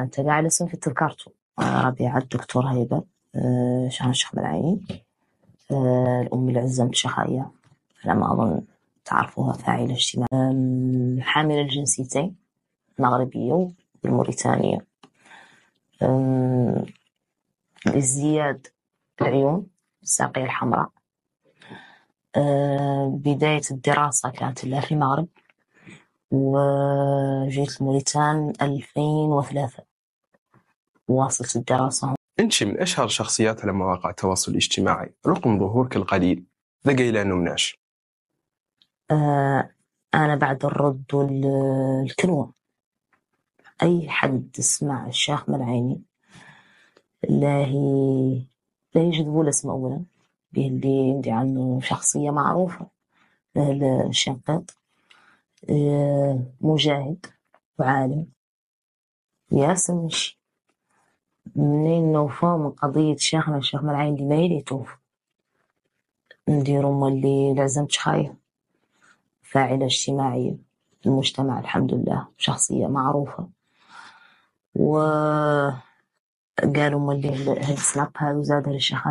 أنت قاعد اسم في تذكرته ربيعة الدكتور هيبة شان الشيخ ملاعين الأم العزة شخايا على ما أظن تعرفوها، فاعلة اجتماعية، حاملة الجنسيتين المغربية والموريتانية، ازدياد العيون، الساقية الحمراء. بداية الدراسة كانت لها في المغرب وجيت الموريتان 2003 واصلت الدراسة. انت من اشهر شخصيات على مواقع التواصل الاجتماعي رغم ظهورك القليل ذا إلى مناش. أنا بعد الرد والكلوة أي حد يسمع الشيخ ملاعيني لا يجذبوا الاسم أولا به اللي عندي عنه شخصية معروفة. الشنقيط مجاهد وعالم ياسمش منين نوفى من قضية شيخنا الشيخ ملاعيني اللي ما يلي توفى نديروا اللي لازم تشخايف فاعلة اجتماعية في المجتمع الحمد لله، شخصية معروفة. وقالوا اللي هالسناب هذا وزادها للشيخ